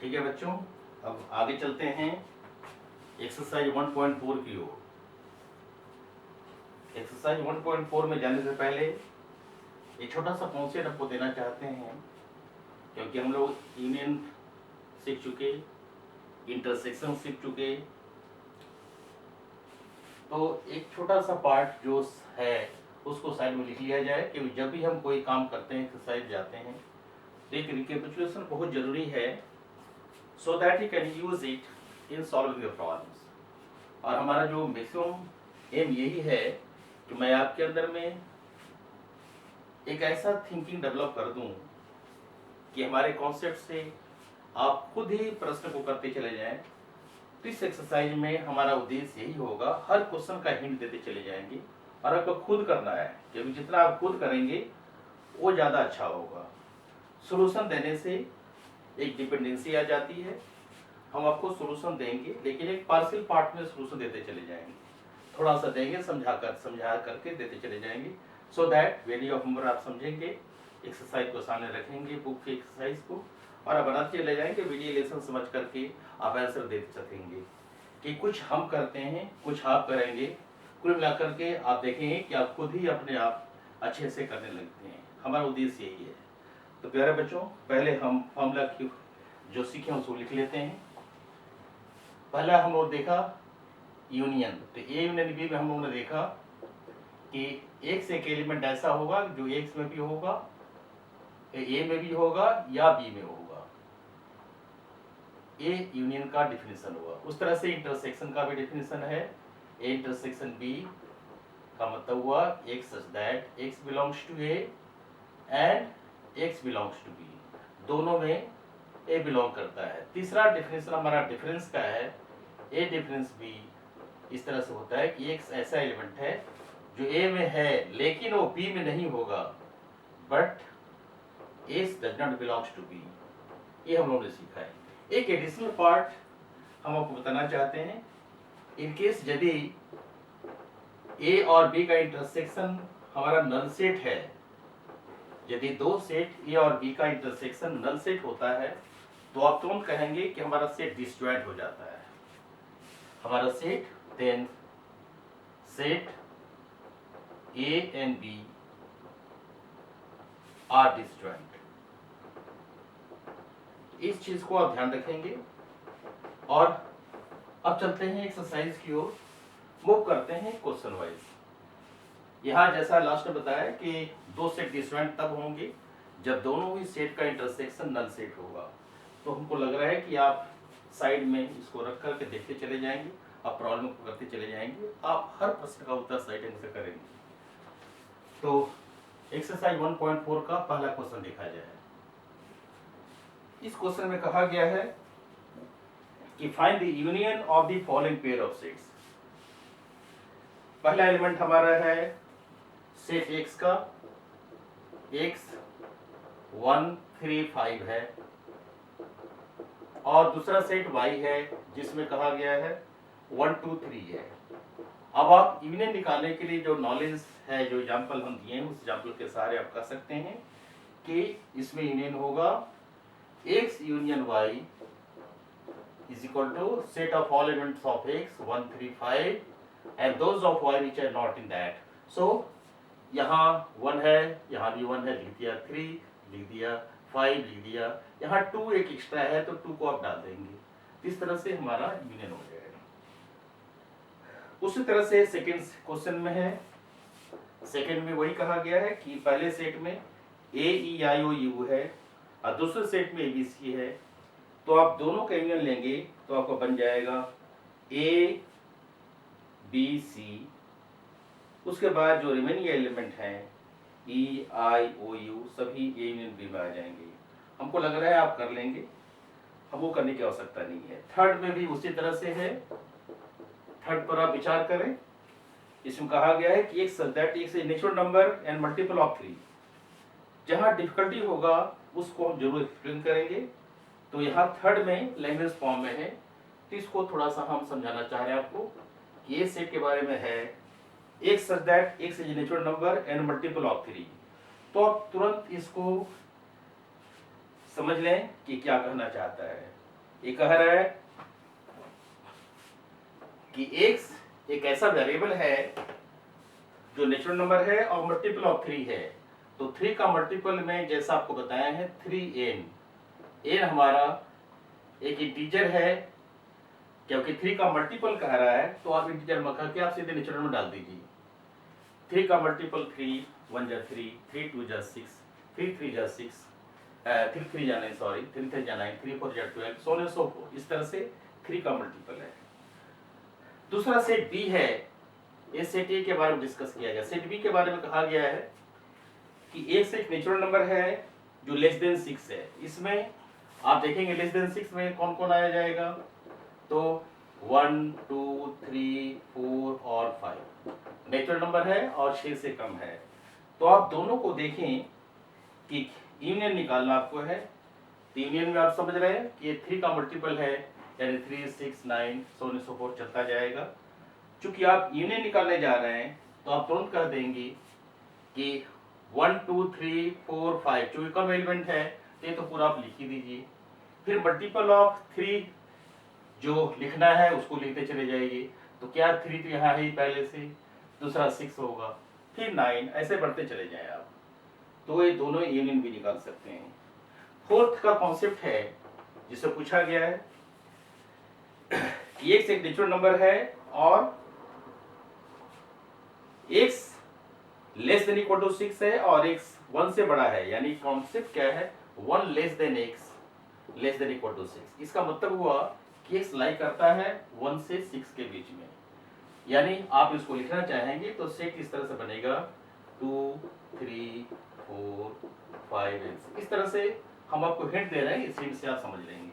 ठीक है बच्चों, अब आगे चलते हैं एक्सरसाइज 1.4 की ओर। एक्सरसाइज 1.4 में जाने से पहले एक छोटा सा कॉन्सेप्ट आपको देना चाहते हैं, क्योंकि हम लोग यूनियन सीख चुके, इंटरसेक्शन सीख चुके, तो एक छोटा सा पार्ट जो है उसको साइड में लिख लिया जाए कि जब भी हम कोई काम करते हैं, एक्सरसाइज जाते हैं, तो एक रिकैपिचुलेशन बहुत जरूरी है, so that you can use it in solving your problems. और हमारा जो मैक्सिमम एम यही है कि मैं आपके अंदर में एक ऐसा थिंकिंग डेवलप कर दूं कि हमारे कॉन्सेप्ट से आप खुद ही प्रश्न को करते चले जाएं। तो इस एक्सरसाइज में हमारा उद्देश्य यही होगा, हर क्वेश्चन का हिंट देते चले जाएंगे और आपको खुद करना है, क्योंकि जितना आप खुद करेंगे वो ज़्यादा अच्छा होगा। सोल्यूशन देने से एक डिपेंडेंसी आ जाती है, हम आपको सोल्यूशन देंगे लेकिन एक पार्शियल पार्ट में सोल्यूशन देते चले जाएंगे, थोड़ा सा देंगे, समझा करके देते चले जाएंगे, so that value of number आप समझेंगे, एक्सरसाइज को सामने रखेंगे, बुक की एक्सरसाइज को, और आप बनाते चले जाएंगे, वीडियो लेसन समझ करके आप आंसर देते चलेंगे। कि कुछ हम करते हैं, कुछ आप करेंगे, कुल मिलाकर के आप देखेंगे कि आप खुद ही अपने आप अच्छे से करने लगते हैं। हमारा उद्देश्य यही है। तो प्यारे बच्चों, पहले हम फॉर्मूला की जो सीखे उसको लिख लेते हैं। पहला हम लोग देखा यूनियन, तो ए यूनियन बी में हम लोगों ने देखा कि एक से एक एलिमेंट ऐसा होगा जो एक्स में भी होगा, ए में भी होगा या बी में होगा। ए यूनियन का डिफिनेशन हुआ। उस तरह से इंटरसेक्शन का भी डिफिनेशन है। ए इंटरसेक्शन बी का मतलब हुआ X such that X belongs to A and X belongs to B, दोनों में ए बिलोंग करता है। तीसरा डिफिनेशन हमारा डिफरेंस का है, ए डिफरेंस बी इस तरह से होता है कि एक ऐसा एलिमेंट है जो ए में है लेकिन वो बी में नहीं होगा, but A does not belongs to B. ये हम लोगों ने सीखा है। एक एडिशनल पार्ट हम आपको बताना चाहते हैं, इन केस यदि ए और बी का इंटरसेक्शन हमारा नल सेट है, यदि दो सेट ए और बी का इंटरसेक्शन नल सेट होता है, तो आप तुरंत कहेंगे कि हमारा सेट डिसजॉइंट हो जाता है। हमारा set then set A and B are disjoint. इस चीज को आप ध्यान रखेंगे। और अब चलते हैं एक्सरसाइज की ओर, मूव करते हैं क्वेश्चन वाइज। यहां जैसा लास्ट में बताया कि दो सेट डिसजॉइंट तब होंगे जब दोनों ही सेट का इंटरसेक्शन नल सेट होगा। तो हमको लग रहा है कि आप साइड में इसको रख करके देखते चले जाएंगे, आप प्रॉब्लम को करते चले जाएंगे, आप हर प्रश्न का उत्तर सही ढंग से करेंगे। तो एक्सरसाइज 1.4 का पहला क्वेश्चन देखा जाए। इस क्वेश्चन में कहा गया है कि find the union of the following pair of sets. पहला एलिमेंट हमारा है सेट एक्स का, एक्स 1 3 5 है, और दूसरा सेट वाई है जिसमें कहा गया है 1 2 3 है। अब आप यूनियन निकालने के लिए जो नॉलेज है, जो एग्जाम्पल हम दिए हैं, उस एग्जाम्पल के सहारे आप कर सकते हैं कि इसमें यूनियन होगा x union y is equal to set of all elements of x 1 3 5 and those of y which are not in that. So यहाँ 1 है, यहाँ भी 1 है, लिख दिया 3, लिख दिया 5, लिख दिया, यहाँ 2 एक एक्स्ट्रा है तो 2 को आप डाल देंगे। इस तरह से हमारा यूनियन हो जाएगा। उसी तरह से सेकेंड क्वेश्चन में है, सेकेंड में वही कहा गया है कि पहले सेट में ए ई आई ओ यू है और दूसरे सेट में ABC है, तो आप दोनों का यूनियन लेंगे तो आपको बन जाएगा A B C। उसके बाद जो रिमेनिंग एलिमेंट हैं E I O U सभी A यूनियन B में आ जाएंगे। हमको लग रहा है आप कर लेंगे, हम वो करने की आवश्यकता नहीं है। थर्ड में भी उसी तरह से है, थर्ड पर आप विचार करें। इसमें कहा गया है कि एक natural number and multiple of 3। जहां डिफिकल्टी होगा उसको हम जरूर एक्सप्लेन करेंगे। तो यहाँ थर्ड में लैंग्वेज फॉर्म में है, तो इसको थोड़ा सा हम समझाना चाह रहे हैं आपको कि ये सेट के बारे में है, एक सच that x is natural number and multiple of 3। तो आप तुरंत इसको समझ लें कि क्या कहना चाहता है। ये कह रहा है कि x एक ऐसा वेरिएबल है जो नेचुरल नंबर है और मल्टीपल ऑफ 3 है। तो 3 का मल्टीपल में जैसा आपको बताया है 3n, n हमारा एक इंटीजर है, क्योंकि 3 का मल्टीपल कह रहा है तो आप इंटीजर में करके आप सीधे नेचुरल में डाल दीजिए। 3 का मल्टीपल 3, 1 जा 3, 3 2 जा 6, 3 3 जा 6, 3 3 जा 9, सॉरी 3 3 जा 9, 3 4 जा 12, so on and so forth। इस तरह से 3 का मल्टीपल है। दूसरा सेट बी है, ये सेट ए के बारे में डिस्कस किया गया। सेट बी के बारे में कहा गया है कि एक नेचुरल नंबर है जो लेस देन 6 है। इसमें आप देखेंगे लेस देन 6 में कौन कौन आया जाएगा, तो 1 2 3 4 और 5 नेचुरल नंबर है और 6 से कम है। तो आप दोनों को देखें कि यूनियन निकालना आपको है। तो यूनियन में आप समझ रहे हैं कि ये 3 का मल्टीपल है, यानी 3 6 9 so on and so forth चलता जाएगा। चूंकि आप यूनियन निकालने जा रहे हैं तो आप तुरंत कह देंगे कि 1 2 3 4 5 चूंकि कम एलिमेंट है ये तो पूरा आप लिख ही दीजिए। फिर मल्टीपल ऑफ 3 जो लिखना है उसको लिखते चले जाइए। तो क्या 3 तो यहाँ है ही पहले से, दूसरा 6 होगा, फिर 9, ऐसे बढ़ते चले जाए आप। तो ये दोनों यूनियन भी निकाल सकते हैं। फोर्थ का कॉन्सेप्ट है जिसे पूछा गया है, x एक नेचुरल नंबर है और x less than equal to 6 है और x 1 से बड़ा है, यानी कॉन्सेप्ट क्या है, 1 less than x less than equal to 6। इसका मतलब हुआ कि x लाई करता है 1 से 6 के बीच में। यानी आप इसको लिखना चाहेंगे तो सेट इस तरह से बनेगा 2 3 4 5 6। इस तरह से हम आपको हिंट दे रहे हैं, इस हिंट से आप समझ लेंगे।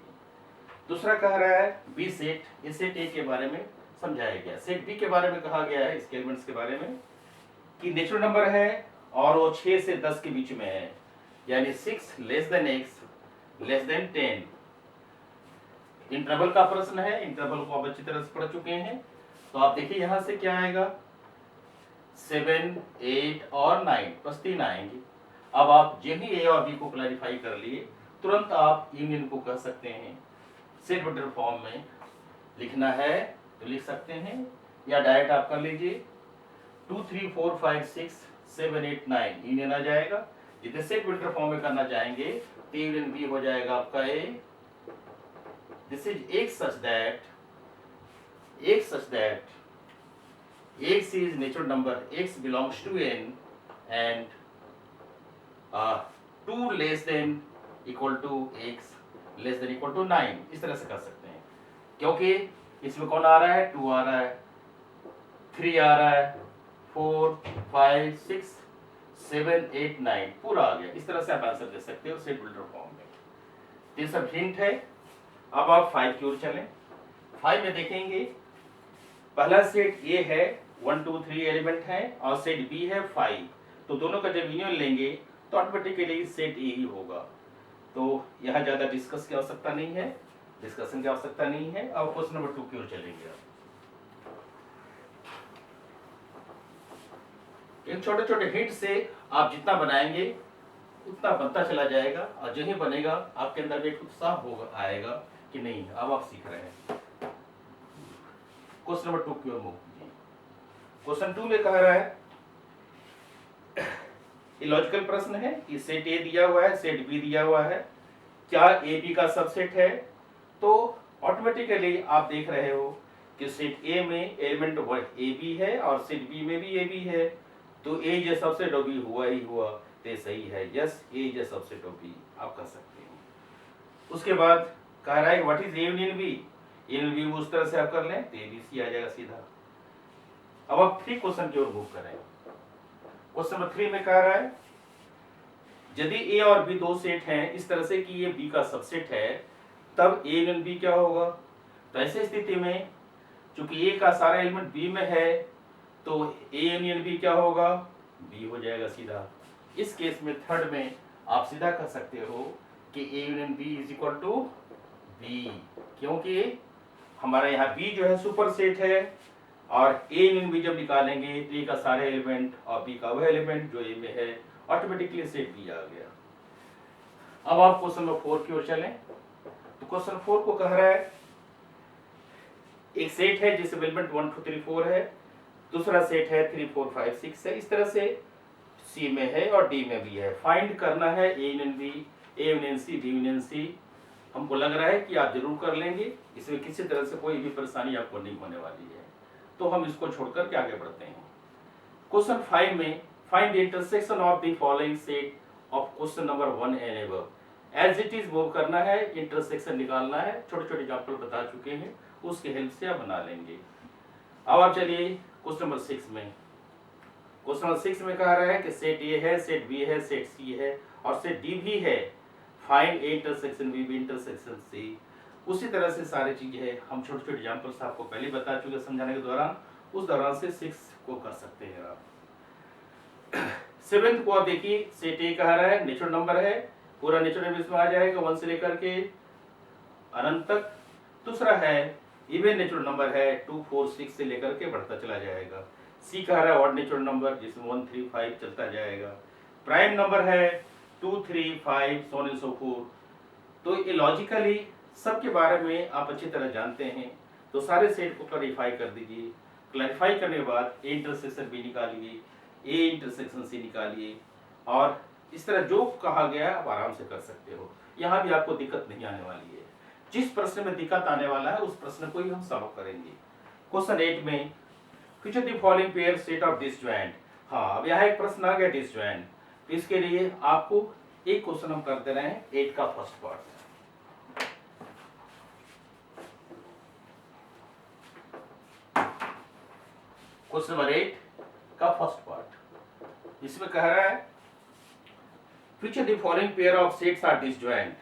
दूसरा कह रहा है बी सेट, इस सेट ए के बारे में समझाया गया। सेट बी के बारे में कहा गया है, इसके एलिमेंट्स के बारे में, कि नेचुरल नंबर है और वो 6 से 10 के बीच में है, यानी 6 less than x less then 10। Interval का प्रश्न है, इंटरवल को आप अच्छी तरह से पढ़ चुके हैं। तो आप देखिए यहां से क्या आएगा, 7 8 और 9 बस 3 आएंगे। अब आप जो ही ए और बी को क्लैरिफाई कर लिए तुरंत आप यूनियन को कह सकते हैं। सेट वेक्टर फॉर्म में लिखना है तो लिख सकते हैं, या डायरेक्ट आप कर लीजिए 2 3 4 5 6 7 8 9 यूनियन आ जाएगा। जितने सेट वेक्टर फॉर्म में करना चाहेंगे तो यूनियन बी हो जाएगा आपका A. This is x such that x is natural number, x belongs to n and 2 less than equal to x less than equal to 9। इस तरह से कर सकते हैं, क्योंकि इसमें कौन आ रहा है, 2 आ रहा है, 3 आ रहा है, 4 5 6 7 8 9 पूरा आ गया। इस तरह से आप आंसर दे सकते हो सेट बिल्डर फॉर्म में। ये सब हिंट है। अब आप 5 की ओर चलें। 5 में देखेंगे पहला सेट ए है, 1 2 3 एलिमेंट है, और सेट बी है 5। तो दोनों का जब यूनियन लेंगे तो ऑटोमेटिकली सेट ए ही होगा। तो यहाँ ज्यादा डिस्कस की आवश्यकता नहीं है, डिस्कशन की आवश्यकता नहीं है। अब क्वेश्चन नंबर 2 की ओर चलेंगे। इन छोटे छोटे हिंट से आप जितना बनाएंगे उतना बनता चला जाएगा, और जो ही बनेगा आपके अंदर एक उत्साह होगा आएगा कि नहीं अब आप सीख रहे हैं। क्वेश्चन नंबर 2 की ओर मूव कीजिए। क्वेश्चन 2 में कह रहा है, ये लॉजिकल प्रश्न है कि सेट ए दिया हुआ है, सेट बी दिया हुआ है, क्या ए बी का सबसेट है। तो ऑटोमेटिकली आप देख रहे हो कि सेट ए में एलिमेंट ए बी है और सेट बी में भी ए बी है। तो A J subset of B हुआ ही हुआ, तो सही है, yes A J subset of B आप कह सकते हैं। उसके बाद कह रहा है what is A union B. Union B उस तरह से आप कर लें तो ए बी सी आ जाएगा सीधा। अब आप 3 क्वेश्चन की ओर मूव करें। क्वेश्चन नंबर 3 में कह रहा है, यदि ए और बी दो सेट हैं इस तरह से कि ये बी का सबसेट है, तब ए यूनियन बी क्या होगा। तो ऐसी स्थिति में चूंकि ए का सारा एलिमेंट बी में है तो ए यूनियन बी क्या होगा, बी हो जाएगा सीधा। इस केस में थर्ड में आप सीधा कह सकते हो कि A union B is equal to B, क्योंकि हमारा यहाँ बी जो है सुपर सेट है और ए यूनियन बी जब निकालेंगे तो ए का सारे एलिमेंट और बी का वह एलिमेंट जो ए में है, ऑटोमेटिकली सेट बी आ गया। अब आप क्वेश्चन नंबर 4 की ओर चलें। तो तो क्वेश्चन 4 को कह रहा है एक सेट है जिसमें एलिमेंट 1 2 3 4 है, दूसरा सेट है 3 4 5 6 है, इस तरह से सी में है और डी में भी है। फाइंड करना है A union B, A union C, B union C. हमको लग रहा है कि आप जरूर कर लेंगे, इसमें किसी तरह से कोई भी परेशानी आपको नहीं होने वाली है। तो हम इसको छोड़कर के आगे बढ़ते हैं। क्वेश्चन 5 में find the intersection of the following set of question number 1 and above. As it is वो करना है, इंटरसेक्शन निकालना है। छोटे छोटे एग्जाम्पल बता चुके हैं, उसके हेल्प से आप बना लेंगे। अब आप चलिए क्वेश्चन नंबर 6 में। क्वेश्चन नंबर 6 में कह रहा है कि सेट ए है, सेट बी है, सेट सी है और सेट डी भी है। Find A intersection B, B intersection C. उसी तरह से सारी चीजें हैं, हम छोटे छोटे एग्जाम्पल्स आपको पहले बता चुके समझाने के दौरान। उस दौरान से 6 को कर सकते हैं आप। 7th को आप देखिए, सेट ए कह रहा है, नेचुरल नंबर है, पूरा नेचुरल नंबर इसमें आ जाएगा 1 से लेकर के अनंत तक। दूसरा है इवन नेचुरल नंबर है, 2 4 6 से लेकर के बढ़ता चला जाएगा। सी कह रहा है ऑड नेचुरल नंबर, जिसमें 1 3 5 चलता जाएगा। प्राइम नंबर है 2 3 5 so on and so forth। तो ये लॉजिकली सबके बारे में आप अच्छी तरह जानते हैं, तो सारे सेट को क्लैरिफाई कर दीजिए। क्लैरिफाई करने के बाद ए इंटरसेक्शन बी निकालिए, ए इंटरसेक्शन सी निकालिए, और इस तरह जो कहा गया आप आराम से कर सकते हो। यहाँ भी आपको दिक्कत नहीं आने वाली है। जिस प्रश्न में दिक्कत आने वाला है उस प्रश्न को ही हम सॉल्व करेंगे। क्वेश्चन 8 में which of the following pair set of disjoint. हाँ, अब यहाँ एक प्रश्न आ गया डिसजॉइंट, तो इसके लिए आपको एक क्वेश्चन हम कर दे रहे हैं 8 का फर्स्ट पार्ट। क्वेश्चन नंबर 8 का फर्स्ट पार्ट, इसमें कह रहा है which of the following pair of sets are disjoint.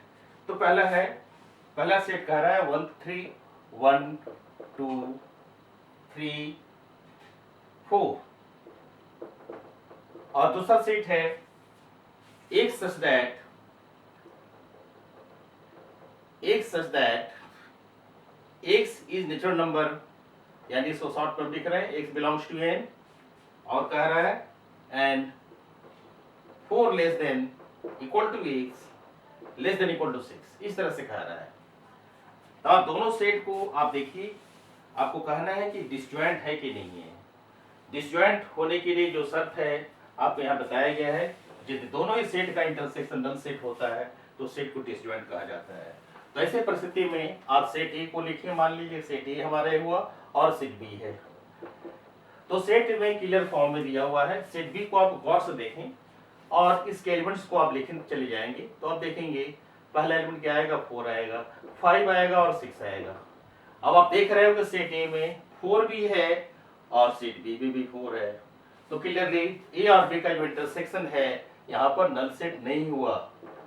तो पहला सेट कह रहा है 1 3 1 2 3 4, और दूसरा सेट है एक such that x is natural number, यानी इसको शॉर्ट में लिख रहे हैं x बिलोंग्स टू n, और कह रहा है and 4 less than equal to x less than equal to 6, इस तरह से कह रहा है। तो आप दोनों सेट को आप देखिए, आपको कहना है कि डिसजॉइंट है कि नहीं है। डिसजॉइंट होने के लिए जो शर्त है आपको यहाँ बताया गया है, यदि दोनों ही सेट का इंटरसेक्शन नल सेट होता है तो सेट को डिसजॉइंट कहा जाता है। तो ऐसे परिस्थिति में आप सेट ए को लिखिए, मान लीजिए सेट ए हमारे हुआ और सेट बी है, तो सेट में क्लियर फॉर्म में दिया हुआ है। सेट बी को आप गौर से देखें और इसके एलिमेंट्स को आप लिखने चले जाएंगे, तो आप देखेंगे पहला एलिमेंट क्या आएगा, 4 आएगा, 5 आएगा और 6 आएगा। अब आप देख रहे हो कि सेट ए में 4 भी है और सेट बी भी 4 है, तो क्लियरली ए और बी का जो इंटरसेक्शन है यहाँ पर नल सेट नहीं हुआ,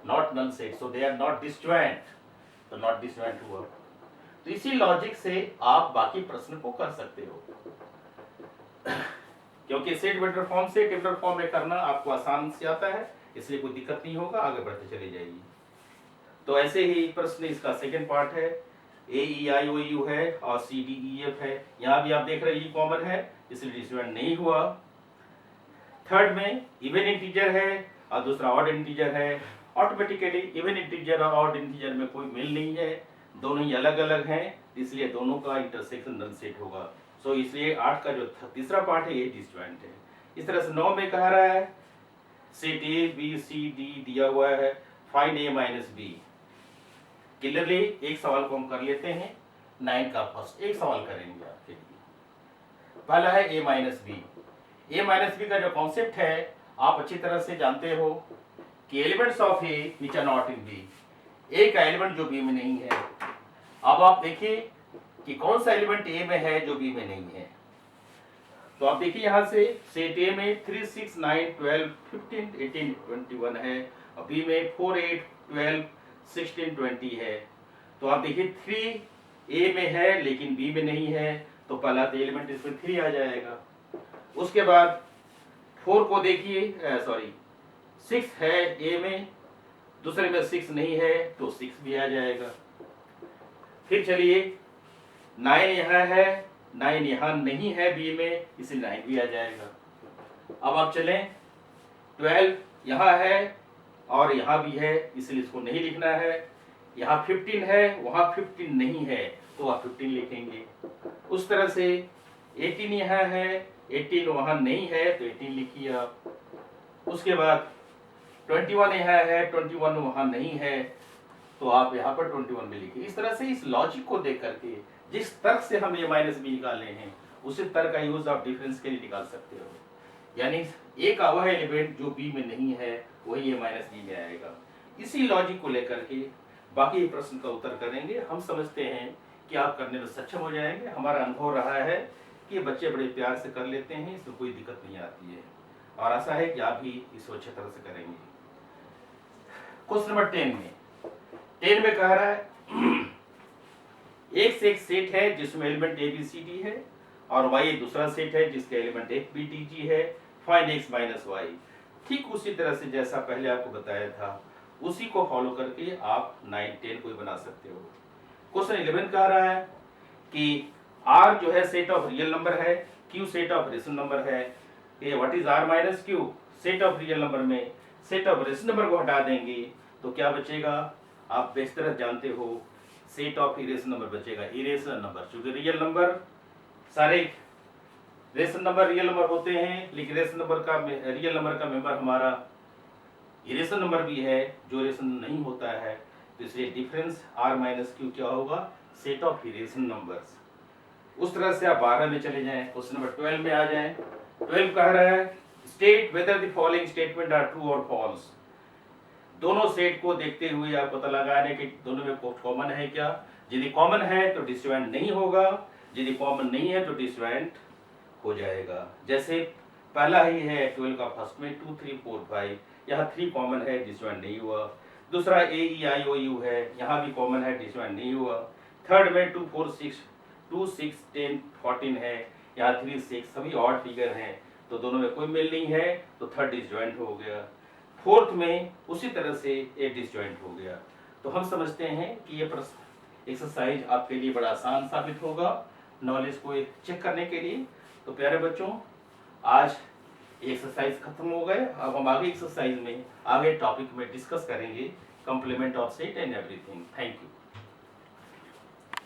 not null set, so they are not disjoint, तो नॉट डिसजॉइंट हुआ। तो इसी लॉजिक से आप बाकी प्रश्न को कर सकते हो, क्योंकि सेट वेक्टर फॉर्म से टेबुलर फॉर्म में करना आपको आसान से आता है, इसलिए कोई दिक्कत नहीं होगा, आगे बढ़ते चले जाइए। तो ऐसे ही प्रश्न इसका सेकंड पार्ट है, ए ई आई ओ यू है और सी डी ई एफ है, यहाँ भी आप देख रहे हैं ई कॉमन है, इसलिए डिसजॉइंट नहीं हुआ। थर्ड में इवन इंटीजर है और दूसरा ऑड इंटीजर है, ऑटोमेटिकली इवन इंटीजर और ऑड इंटीजर में कोई मेल नहीं है, दोनों ही अलग अलग हैं, इसलिए दोनों का इंटरसेक्शन नल सेट होगा। सो इसलिए 8 का जो तीसरा पार्ट है ये डिसजॉइंट है। इस तरह से 9 में कह रहा है set A B C D दिया हुआ है, find A minus B. Clearly एक सवाल को हम कर लेते हैं, 9 का फर्स्ट एक सवाल करेंगे आपके लिए। पहला है ए माइनस बी। ए माइनस बी का जो कॉन्सेप्ट है आप अच्छी तरह से जानते हो कि elements of A which are not in B, A का एलिमेंट जो बी में नहीं है। अब आप देखिए कि कौन सा एलिमेंट ए में है जो बी में नहीं है, तो आप देखिए यहाँ से सेट ए में 3 6 9 12 15 18 21 है और बी में 4 8 12 16 20 है। तो आप देखिए 3 ए में है लेकिन बी में नहीं है, तो पहला तो एलिमेंट इसमें 3 आ जाएगा। उसके बाद 4 को देखिए, 6 है ए में, दूसरे में 6 नहीं है तो 6 भी आ जाएगा। फिर चलिए 9 यहाँ है, 9 यहाँ नहीं है बी में, इसलिए 9 भी आ जाएगा। अब आप चलें 12 यहाँ है और यहाँ भी है, इसलिए इसको नहीं लिखना है। यहाँ 15 है, वहाँ 15 नहीं है, तो आप 15 लिखेंगे। उस तरह से 18 यहाँ है, 18 वहाँ नहीं है, तो 18 लिखिए आप। उसके बाद 21 यहाँ है, 21 वहाँ नहीं है, तो आप यहाँ पर 21 में लिखिए। इस तरह से इस लॉजिक को देख करके जिस तर्क से हम a माइनस बी निकाले हैं, उसी तर्क का यूज आप डिफरेंस के लिए निकाल सकते हो। यानी a का वह एलिमेंट जो b में नहीं है, वही a माइनस बी में आएगा। इसी लॉजिक को लेकर के बाकी प्रश्न का उत्तर करेंगे। हम समझते हैं कि आप करने में सक्षम हो जाएंगे। हमारा अनुभव रहा है कि बच्चे बड़े प्यार से कर लेते हैं, इसमें कोई दिक्कत नहीं आती है, और आशा है कि आप भी इसको अच्छी तरह से करेंगे। क्वेश्चन नंबर 10 में कह रहा है एक से एक सेट है जिसमें element A B C D है, और वाई दूसरा सेट है जिसके एलिमेंट एक बी टी जी है। Find X minus Y. ठीक उसी तरह से जैसा पहले आपको बताया था, उसी को फॉलो करके आप 9, 10 को बना सकते हो। क्वेश्चन 11 कह रहा है कि R जो है सेट ऑफ रियल नंबर है, Q set of rational number है। ये what is R minus Q? Set of real number में सेट ऑफ रेशनल नंबर को हटा देंगे तो क्या बचेगा? आप बेस्ट तरह जानते हो, सेट ऑफ इरेशनल नंबर बचेगा, इरेशनल नंबर। क्योंकि रियल नंबर सारे रेशनल नंबर रियल नंबर होते हैं, लेकिन रेशनल नंबर का रियल नंबर का मेंबर हमारा इरेशनल नंबर भी है जो रेशनल नहीं होता है। तो इसलिए डिफरेंस R माइनस Q क्या होगा? Set of irrational numbers. उस तरह से आप 12 में चले जाएं। क्वेश्चन नंबर 12 में आ जाएं। 12 कह रहा है state whether the following statement are true और फॉल्स। दोनों सेट को देखते हुए आप पता लगाने कि दोनों में कॉमन है क्या। यदि कॉमन है तो डिसजॉइंट नहीं होगा, यदि कॉमन नहीं है तो डिसजॉइंट हो जाएगा। जैसे पहला ही है 12 का फर्स्ट में 2 3 4 5, यहाँ 3 कॉमन है, डिसजॉइंट नहीं हुआ। दूसरा ए ई आई ओ यू है, यहाँ भी कॉमन है, डिसजॉइंट नहीं हुआ। थर्ड में 2 4 6 2 6 10 14 है, यहाँ 3 6 सभी ऑड फिगर हैं, तो दोनों में कोई मेल नहीं है, तो थर्ड डिसजॉइंट हो गया। फोर्थ में उसी तरह से ए डिसजॉइंट हो गया। तो हम समझते हैं कि ये प्रश्न एक्सरसाइज आपके लिए बड़ा आसान साबित होगा नॉलेज को चेक करने के लिए। तो प्यारे बच्चों, आज एक्सरसाइज खत्म हो गए। अब हम आगे एक्सरसाइज में आगे टॉपिक में डिस्कस करेंगे complement of set and everything. Thank you.